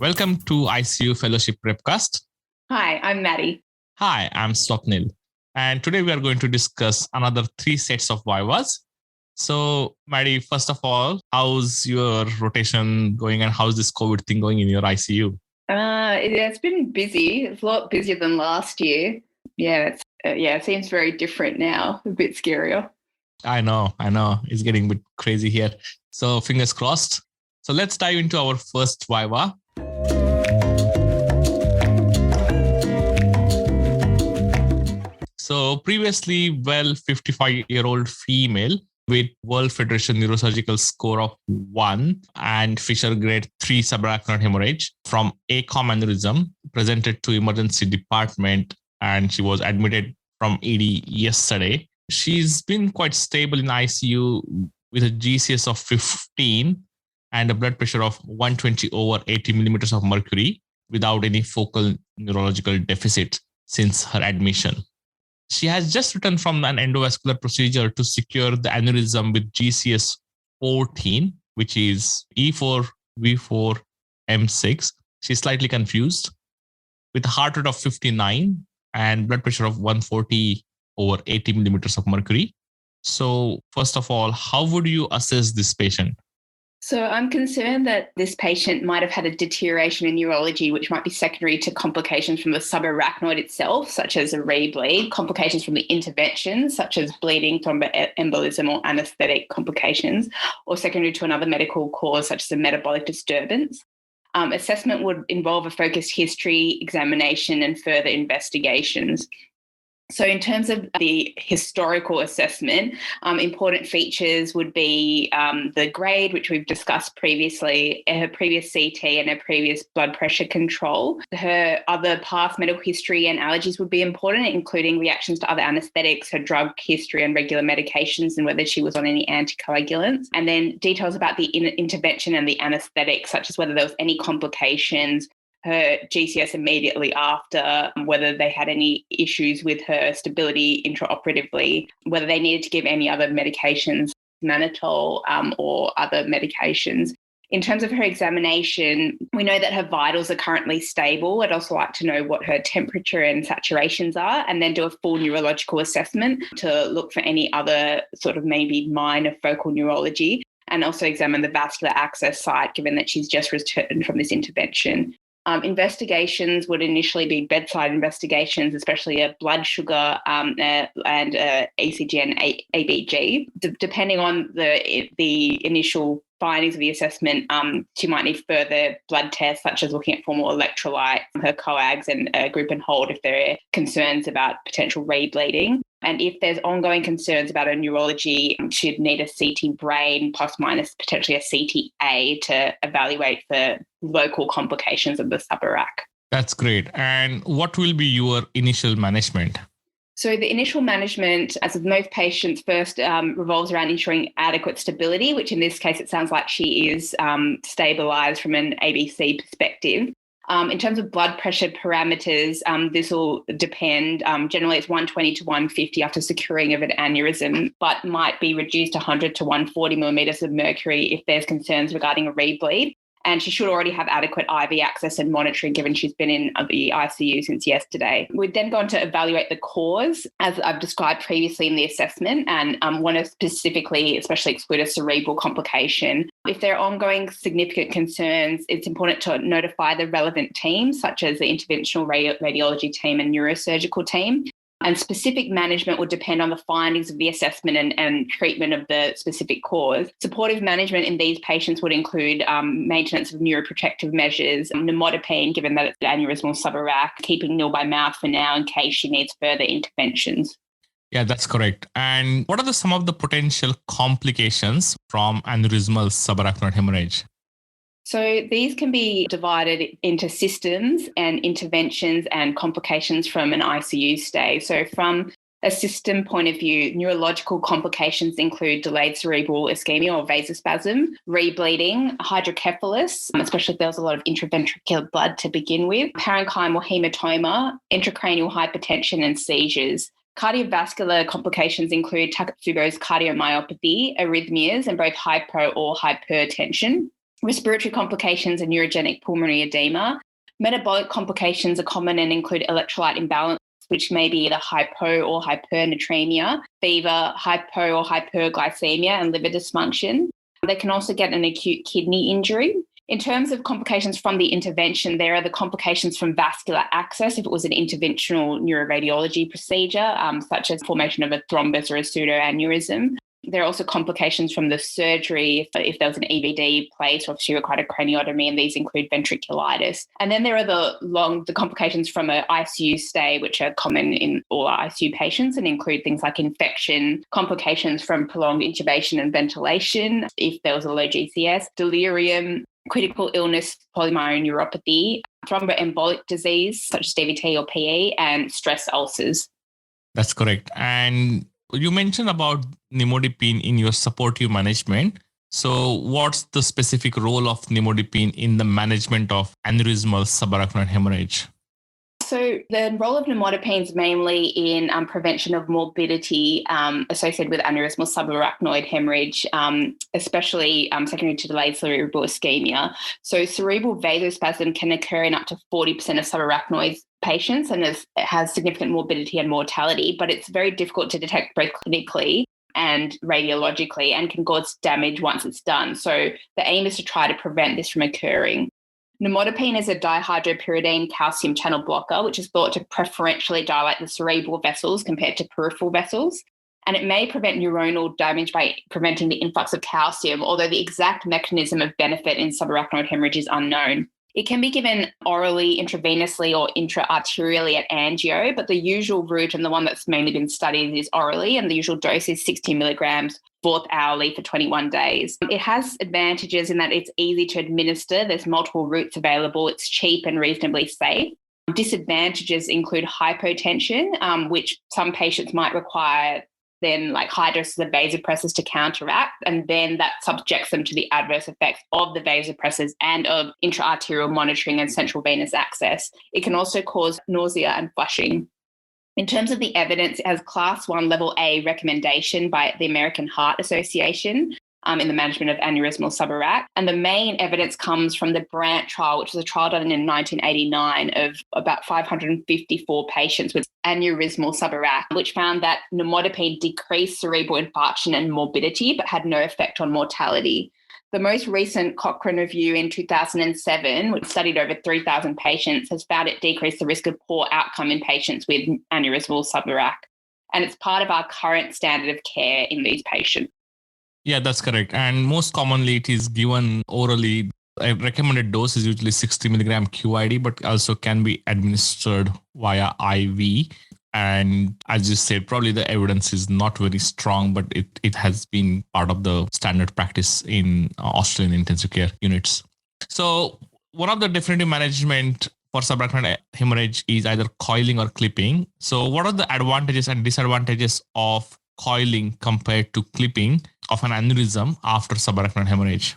Welcome to ICU Fellowship Prepcast. Hi, I'm Maddie. Hi, I'm Swapnil. And today we are going to discuss another 3 sets of Vivas. So, Maddie, first of all, how's your rotation going and how's this COVID thing going in your ICU? It's been busy. It's a lot busier than last year. It seems very different now, a bit scarier. I know. It's getting a bit crazy here. So, fingers crossed. So, let's dive into our first Viva. So, previously, 55-year-old female with World Federation Neurosurgical score of 1 and Fisher grade 3 subarachnoid hemorrhage from ACOM aneurysm presented to emergency department, and she was admitted from ED yesterday. She's been quite stable in ICU with a GCS of 15 and a blood pressure of 120 over 80 millimeters of mercury without any focal neurological deficit since her admission. She has just returned from an endovascular procedure to secure the aneurysm with GCS 14, which is E4, V4, M6. She's slightly confused with a heart rate of 59 and blood pressure of 140 over 80 millimeters of mercury. So, first of all, how would you assess this patient? So I'm concerned that this patient might have had a deterioration in neurology, which might be secondary to complications from the subarachnoid itself, such as a rebleed, complications from the interventions, such as bleeding, thromboembolism, or anaesthetic complications, or secondary to another medical cause, such as a metabolic disturbance. Assessment would involve a focused history, examination, and further investigations. So in terms of the historical assessment, important features would be the grade, which we've discussed previously, her previous CT and her previous blood pressure control. Her other past medical history and allergies would be important, including reactions to other anaesthetics, her drug history and regular medications, and whether she was on any anticoagulants. And then details about the intervention and the anaesthetic, such as whether there was any complications, her GCS immediately after, whether they had any issues with her stability intraoperatively, whether they needed to give any other medications, mannitol or other medications. In terms of her examination, we know that her vitals are currently stable. I'd also like to know what her temperature and saturations are, and then do a full neurological assessment to look for any other sort of maybe minor focal neurology, and also examine the vascular access site, given that she's just returned from this intervention. Investigations would initially be bedside investigations, especially a blood sugar and ECG and ABG. Depending on the initial findings of the assessment, she might need further blood tests, such as looking at formal electrolyte, her coags, and group and hold if there are concerns about potential rebleeding. And if there's ongoing concerns about her neurology, she'd need a CT brain plus minus potentially a CTA to evaluate for local complications of the subarach. That's great. And what will be your initial management? So the initial management, as with most patients, first revolves around ensuring adequate stability, which in this case it sounds like she is stabilised from an ABC perspective. In terms of blood pressure parameters, this will depend. Generally, it's 120 to 150 after securing of an aneurysm, but might be reduced to 100 to 140 millimetres of mercury if there's concerns regarding a rebleed. And she should already have adequate IV access and monitoring, given she's been in the ICU since yesterday. We'd then go on to evaluate the cause, as I've described previously in the assessment, and want to specifically, especially exclude a cerebral complication. If there are ongoing significant concerns, it's important to notify the relevant teams, such as the interventional radiology team and neurosurgical team. And specific management would depend on the findings of the assessment and treatment of the specific cause. Supportive management in these patients would include maintenance of neuroprotective measures, nimodipine, given that it's aneurysmal subarach, keeping nil by mouth for now in case she needs further interventions. Yeah, that's correct. And what are some of the potential complications from aneurysmal subarachnoid hemorrhage? So these can be divided into systems and interventions and complications from an ICU stay. So from a system point of view, neurological complications include delayed cerebral ischemia or vasospasm, rebleeding, hydrocephalus, especially if there was a lot of intraventricular blood to begin with, parenchymal hematoma, intracranial hypertension and seizures. Cardiovascular complications include Takotsubo's cardiomyopathy, arrhythmias, and both hypo or hypertension. Respiratory complications and neurogenic pulmonary edema. Metabolic complications are common and include electrolyte imbalance, which may be either hypo or hypernatremia, fever, hypo or hyperglycemia, and liver dysfunction. They can also get an acute kidney injury. In terms of complications from the intervention, there are the complications from vascular access if it was an interventional neuroradiology procedure, such as formation of a thrombus or a pseudoaneurysm. There are also complications from the surgery if there was an EVD placed or if she required a craniotomy, and these include ventriculitis. And then there are the complications from an ICU stay, which are common in all ICU patients and include things like infection, complications from prolonged intubation and ventilation if there was a low GCS, delirium, critical illness, polyneuropathy, thromboembolic disease such as DVT or PE, and stress ulcers. That's correct. And you mentioned about nimodipine in your supportive management. So what's the specific role of nimodipine in the management of aneurysmal subarachnoid hemorrhage? So the role of nimodipine is mainly in prevention of morbidity associated with aneurysmal subarachnoid hemorrhage, especially secondary to delayed cerebral ischemia. So cerebral vasospasm can occur in up to 40% of subarachnoid patients, and it has significant morbidity and mortality, but it's very difficult to detect both clinically and radiologically and can cause damage once it's done. So the aim is to try to prevent this from occurring. Nimodipine is a dihydropyridine calcium channel blocker, which is thought to preferentially dilate the cerebral vessels compared to peripheral vessels. And it may prevent neuronal damage by preventing the influx of calcium, although the exact mechanism of benefit in subarachnoid hemorrhage is unknown. It can be given orally, intravenously, or intra-arterially at angio, but the usual route and the one that's mainly been studied is orally, and the usual dose is 60 milligrams fourth hourly for 21 days. It has advantages in that it's easy to administer. There's multiple routes available. It's cheap and reasonably safe. Disadvantages include hypotension, which some patients might require then like high doses of vasopressors to counteract, and then that subjects them to the adverse effects of the vasopressors and of intra-arterial monitoring and central venous access. It can also cause nausea and flushing. In terms of the evidence, it has Class 1 Level A recommendation by the American Heart Association in the management of aneurysmal subarach. And the main evidence comes from the BRANT trial, which was a trial done in 1989 of about 554 patients with aneurysmal subarach, which found that nimodipine decreased cerebral infarction and morbidity, but had no effect on mortality. The most recent Cochrane review in 2007, which studied over 3,000 patients, has found it decreased the risk of poor outcome in patients with aneurysmal subarach. And it's part of our current standard of care in these patients. Yeah, that's correct. And most commonly, it is given orally. A recommended dose is usually 60 milligram QID, but also can be administered via IV. And as you said, probably the evidence is not very strong, but it has been part of the standard practice in Australian intensive care units. So one of the definitive management for subarachnoid hemorrhage is either coiling or clipping. So what are the advantages and disadvantages of coiling compared to clipping of an aneurysm after subarachnoid hemorrhage?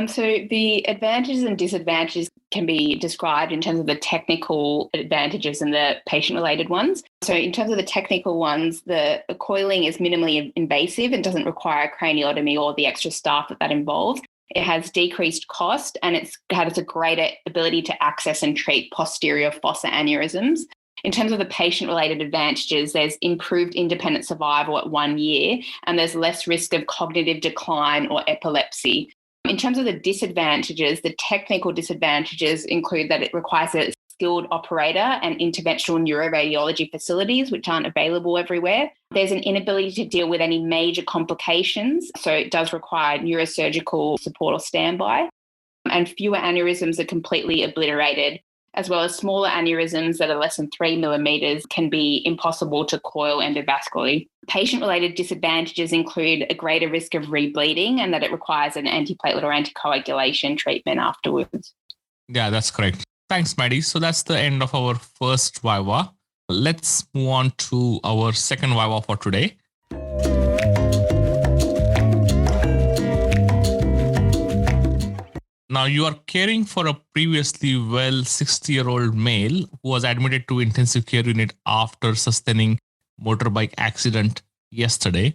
So the advantages and disadvantages can be described in terms of the technical advantages and the patient-related ones. So in terms of the technical ones, the coiling is minimally invasive and doesn't require a craniotomy or the extra staff that involves. It has decreased cost, and it has a greater ability to access and treat posterior fossa aneurysms. In terms of the patient-related advantages, there's improved independent survival at 1 year, and there's less risk of cognitive decline or epilepsy. In terms of the disadvantages, the technical disadvantages include that it requires a skilled operator and interventional neuroradiology facilities, which aren't available everywhere. There's an inability to deal with any major complications, so it does require neurosurgical support or standby. And fewer aneurysms are completely obliterated, as well as smaller aneurysms that are less than 3 millimeters can be impossible to coil endovascularly. Patient-related disadvantages include a greater risk of rebleeding and that it requires an antiplatelet or anticoagulation treatment afterwards. Yeah, that's correct. Thanks, Maddie. So that's the end of our first Viva. Let's move on to our second Viva for today. Now, you are caring for a previously well 60-year-old male who was admitted to intensive care unit after sustaining motorbike accident yesterday.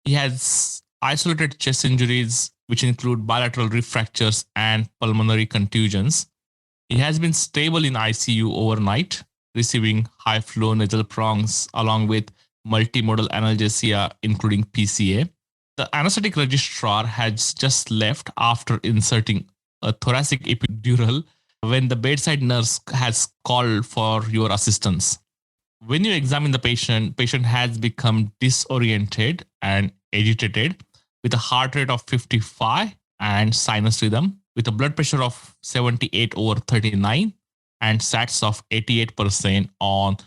He has isolated chest injuries which include bilateral rib fractures and pulmonary contusions. He has been stable in ICU overnight, receiving high-flow nasal prongs along with multimodal analgesia, including PCA. The anesthetic registrar has just left after inserting a thoracic epidural when the bedside nurse has called for your assistance. When you examine the patient has become disoriented and agitated with a heart rate of 55 and sinus rhythm, with a blood pressure of 78/39 and SATs of 88% on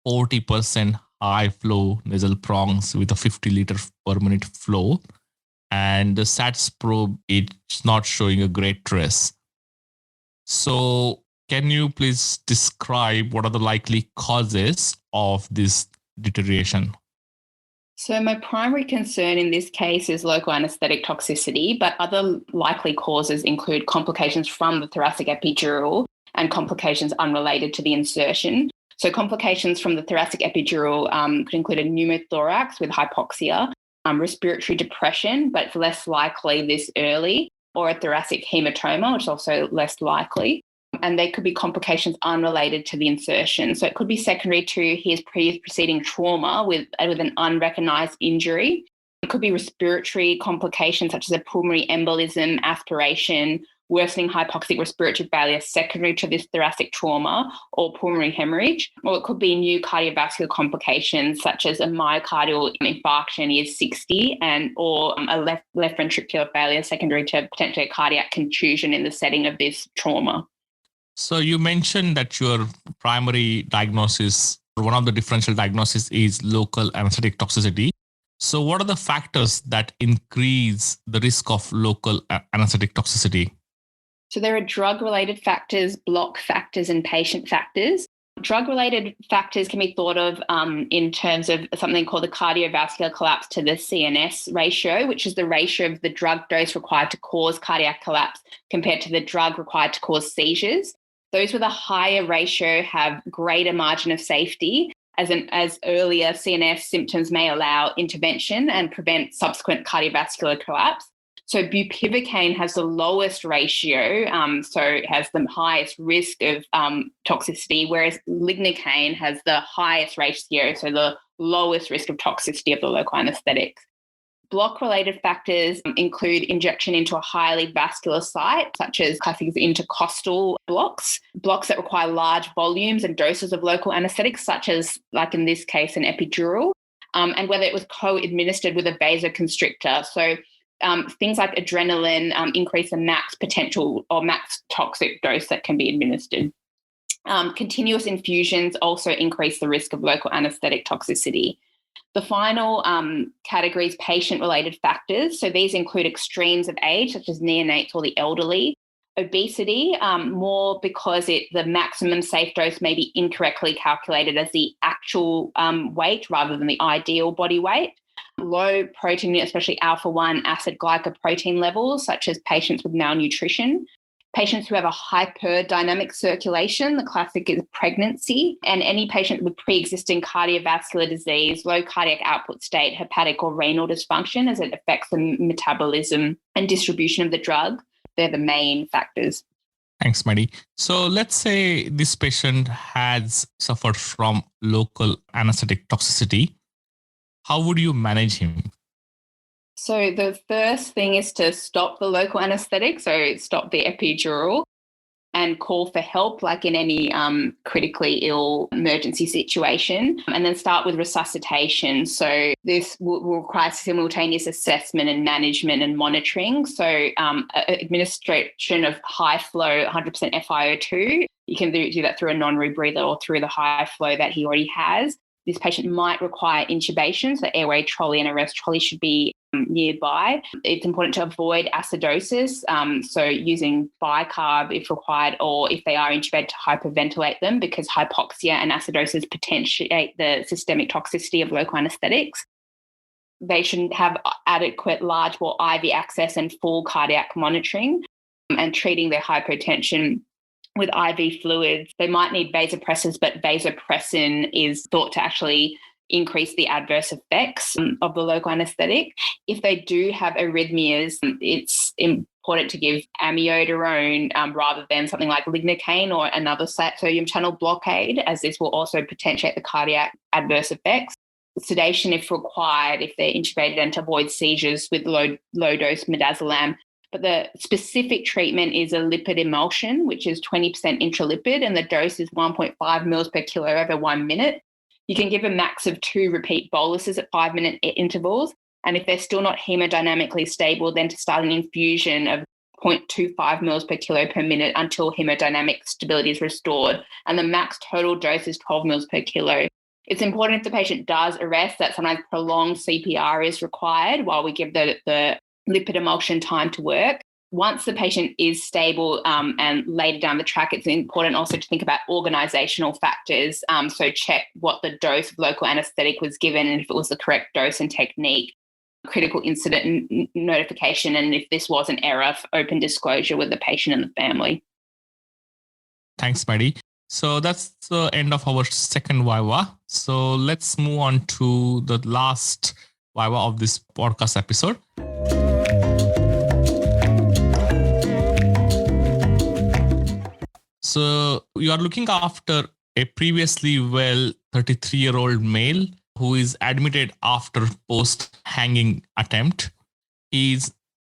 40% high flow nasal prongs with a 50 liter per minute flow. And the SATs probe, it's not showing a great trace. So can you please describe what are the likely causes of this deterioration? So my primary concern in this case is local anesthetic toxicity, but other likely causes include complications from the thoracic epidural and complications unrelated to the insertion. So complications from the thoracic epidural could include a pneumothorax with hypoxia, respiratory depression, but it's less likely this early, or a thoracic hematoma, which is also less likely. And there could be complications unrelated to the insertion. So it could be secondary to his preceding trauma with an unrecognised injury. It could be respiratory complications such as a pulmonary embolism, aspiration, worsening hypoxic respiratory failure secondary to this thoracic trauma, or pulmonary hemorrhage. Or it could be new cardiovascular complications such as a myocardial infarction at year 60 or a left ventricular failure secondary to potentially a cardiac contusion in the setting of this trauma. So you mentioned that your primary diagnosis, or one of the differential diagnoses, is local anesthetic toxicity. So what are the factors that increase the risk of local anesthetic toxicity? So there are drug-related factors, block factors, and patient factors. Drug-related factors can be thought of in terms of something called the cardiovascular collapse to the CNS ratio, which is the ratio of the drug dose required to cause cardiac collapse compared to the drug required to cause seizures. Those with a higher ratio have greater margin of safety, as earlier CNS symptoms may allow intervention and prevent subsequent cardiovascular collapse. So bupivacaine has the lowest ratio, so it has the highest risk of toxicity, whereas lignocaine has the highest ratio, so the lowest risk of toxicity of the local anaesthetics. Block-related factors include injection into a highly vascular site, such as classic intercostal blocks that require large volumes and doses of local anaesthetics, such as, like in this case, an epidural, and whether it was co-administered with a vasoconstrictor. So things like adrenaline increase the max potential or max toxic dose that can be administered. Continuous infusions also increase the risk of local anaesthetic toxicity. The final category is patient-related factors. So these include extremes of age, such as neonates or the elderly. Obesity, more because the maximum safe dose may be incorrectly calculated as the actual weight rather than the ideal body weight. Low protein, especially alpha-1 acid glycoprotein levels, such as patients with malnutrition. Patients who have a hyperdynamic circulation, the classic is pregnancy, and any patient with pre-existing cardiovascular disease, low cardiac output state, hepatic or renal dysfunction as it affects the metabolism and distribution of the drug. They're the main factors. Thanks, Maddie. So let's say this patient has suffered from local anesthetic toxicity. How would you manage him? So the first thing is to stop the local anaesthetic, so stop the epidural, and call for help like in any critically ill emergency situation, and then start with resuscitation. So this will require simultaneous assessment and management and monitoring. So administration of high flow 100% FiO2, you can do that through a non-rebreather or through the high flow that he already has. This patient might require intubation, so airway trolley and arrest trolley should be nearby. It's important to avoid acidosis, so using bicarb if required, or if they are intubated, to hyperventilate them, because hypoxia and acidosis potentiate the systemic toxicity of local anaesthetics. They should have adequate large bore IV access and full cardiac monitoring, and treating their hypotension with IV fluids. They might need vasopressors, but vasopressin is thought to actually increase the adverse effects of the local anaesthetic. If they do have arrhythmias, it's important to give amiodarone rather than something like lignocaine or another sodium channel blockade, as this will also potentiate the cardiac adverse effects. Sedation if required, if they're intubated, and to avoid seizures with low-dose midazolam. But the specific treatment is a lipid emulsion, which is 20% intralipid, and the dose is 1.5 mils per kilo over 1 minute. You can give a max of 2 repeat boluses at 5-minute intervals. And if they're still not hemodynamically stable, then to start an infusion of 0.25 mils per kilo per minute until hemodynamic stability is restored. And the max total dose is 12 mils per kilo. It's important if the patient does arrest that sometimes prolonged CPR is required while we give the lipid emulsion time to work. Once the patient is stable and later down the track, it's important also to think about organisational factors. So check what the dose of local anaesthetic was given and if it was the correct dose and technique, critical incident notification, and if this was an error, open disclosure with the patient and the family. Thanks, Maddie. So that's the end of our second Viva. So let's move on to the last Viva of this podcast episode. So you are looking after a previously well 33-year-old male who is admitted after post-hanging attempt. He's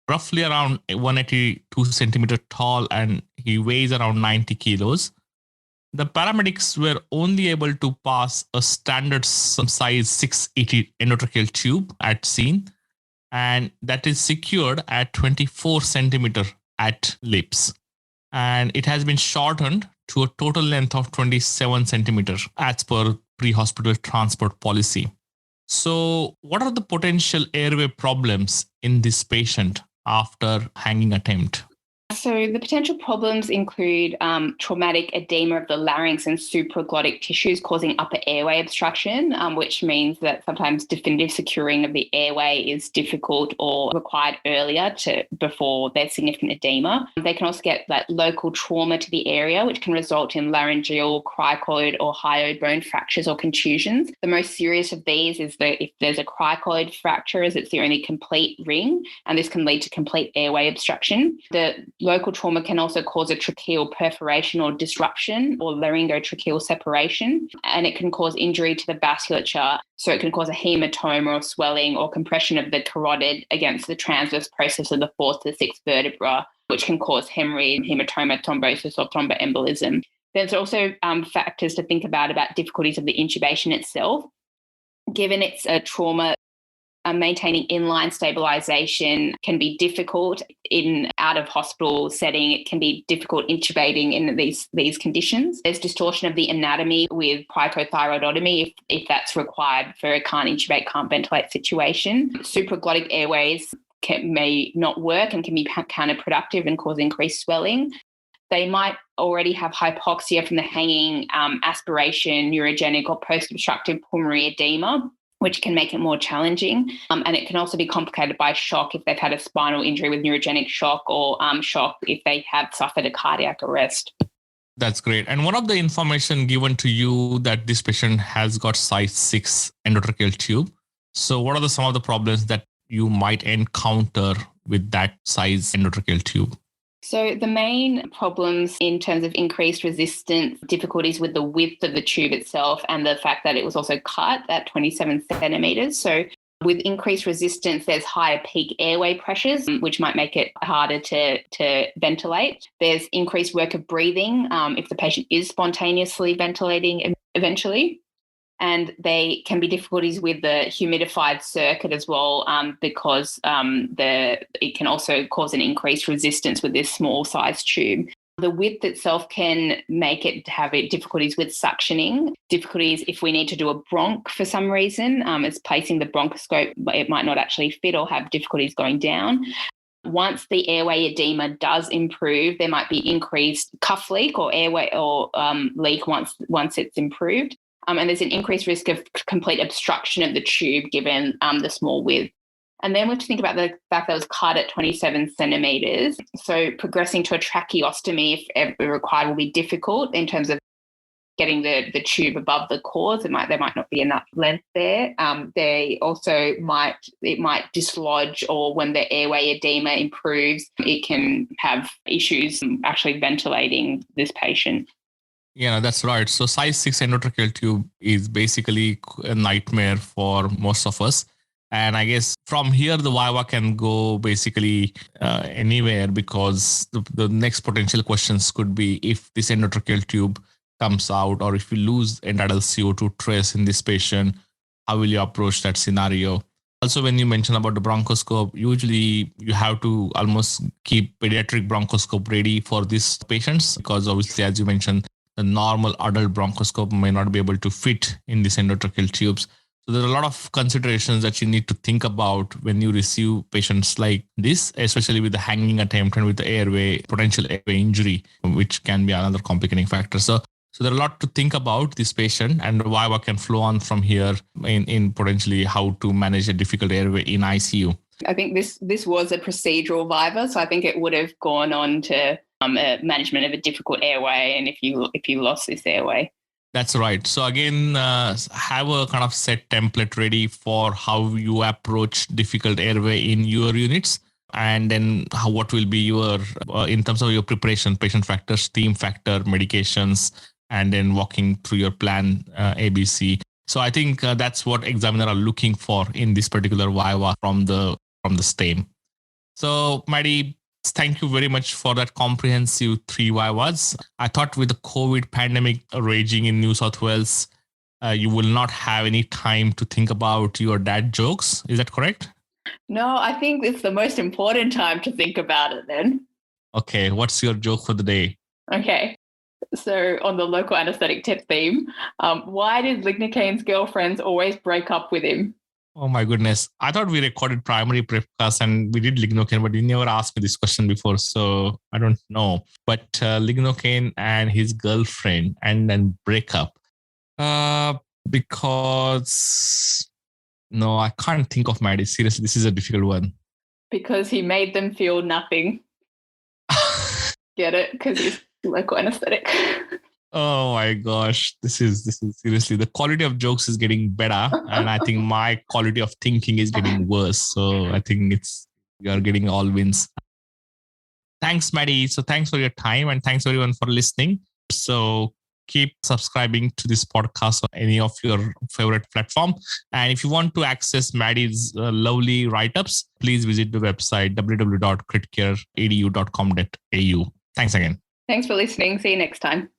roughly around 182 centimeter tall and he weighs around 90 kilos. The paramedics were only able to pass a standard size 680 endotracheal tube at scene, and that is secured at 24 centimeter at lips. And it has been shortened to a total length of 27 centimeter as per pre-hospital transport policy. So what are the potential airway problems in this patient after hanging attempt? So the potential problems include traumatic edema of the larynx and supraglottic tissues causing upper airway obstruction, which means that sometimes definitive securing of the airway is difficult or required earlier before there's significant edema. They can also get that local trauma to the area, which can result in laryngeal, cricoid or hyoid bone fractures or contusions. The most serious of these is that if there's a cricoid fracture, as it's the only complete ring, and this can lead to complete airway obstruction. The local trauma can also cause a tracheal perforation or disruption or laryngotracheal separation, and it can cause injury to the vasculature. So it can cause a hematoma or swelling or compression of the carotid against the transverse process of the 4th to 6th vertebra, which can cause hemorrhage, hematoma, thrombosis or thromboembolism. There's also factors to think about difficulties of the intubation itself. Given it's a trauma, maintaining inline stabilization can be difficult in out-of-hospital setting. It can be difficult intubating in these conditions. There's distortion of the anatomy with cricothyroidotomy if that's required for a can't intubate, can't ventilate situation. Supraglottic airways may not work and can be counterproductive and cause increased swelling. They might already have hypoxia from the hanging, aspiration, neurogenic or post-obstructive pulmonary edema, which can make it more challenging. And it can also be complicated by shock if they've had a spinal injury with neurogenic shock or shock if they have suffered a cardiac arrest. That's great. And one of the information given to you that this patient has got size 6 endotracheal tube. So what are some of the problems that you might encounter with that size endotracheal tube? So the main problems in terms of increased resistance, difficulties with the width of the tube itself and the fact that it was also cut at 27 centimetres. So with increased resistance, there's higher peak airway pressures, which might make it harder to ventilate. There's increased work of breathing if the patient is spontaneously ventilating eventually. And they can be difficulties with the humidified circuit as well, because it can also cause an increased resistance with this small size tube. The width itself can make it have difficulties with suctioning, difficulties if we need to do a bronch for some reason, as placing the bronchoscope, it might not actually fit or have difficulties going down. Once the airway edema does improve, there might be increased cuff leak or airway or leak once it's improved. And there's an increased risk of complete obstruction of the tube given the small width. And then we have to think about the fact that it was cut at 27 centimetres. So progressing to a tracheostomy, if ever required, will be difficult in terms of getting the tube above the cords. There might not be enough length there. They also might dislodge, or when the airway edema improves, it can have issues actually ventilating this patient. Yeah, that's right. So size 6 endotracheal tube is basically a nightmare for most of us. And I guess from here, the VIVA can go basically anywhere, because the next potential questions could be, if this endotracheal tube comes out, or if you lose end-tidal CO2 trace in this patient, how will you approach that scenario? Also, when you mention about the bronchoscope, usually you have to almost keep pediatric bronchoscope ready for these patients, because obviously, as you mentioned, the normal adult bronchoscope may not be able to fit in these endotracheal tubes. So there are a lot of considerations that you need to think about when you receive patients like this, especially with the hanging attempt and with the potential airway injury, which can be another complicating factor. So there are a lot to think about this patient, and VIVA can flow on from here in potentially how to manage a difficult airway in ICU. I think this was a procedural VIVA, so I think it would have gone on to management of a difficult airway, and if you lost this airway. That's right. So again, have a kind of set template ready for how you approach difficult airway in your units, and then what will be your, in terms of your preparation, patient factors, team factor, medications, and then walking through your plan ABC. So I think that's what examiner are looking for in this particular VIVA from the STEM. So Maddie, thank you very much for that comprehensive 3 VIVAs. I thought with the COVID pandemic raging in New South Wales, you will not have any time to think about your dad jokes. Is that correct? No, I think it's the most important time to think about it then. Okay, what's your joke for the day? Okay. So on the local anaesthetic tip theme, why did Lignocain's girlfriends always break up with him? Oh my goodness. I thought we recorded primary prepcast and we did Lignocaine, but you never asked me this question before, so I don't know. But Lignocaine and his girlfriend and then break up. Because... No, I can't think of Maddie. Seriously, this is a difficult one. Because he made them feel nothing. Get it? Because he's local anaesthetic. Oh my gosh, this is seriously, the quality of jokes is getting better, and I think my quality of thinking is getting worse. So I think you are getting all wins. Thanks, Maddie. So thanks for your time, and thanks everyone for listening. So keep subscribing to this podcast on any of your favorite platform. And if you want to access Maddie's lovely write-ups, please visit the website www.critcareedu.com.au. Thanks again. Thanks for listening. See you next time.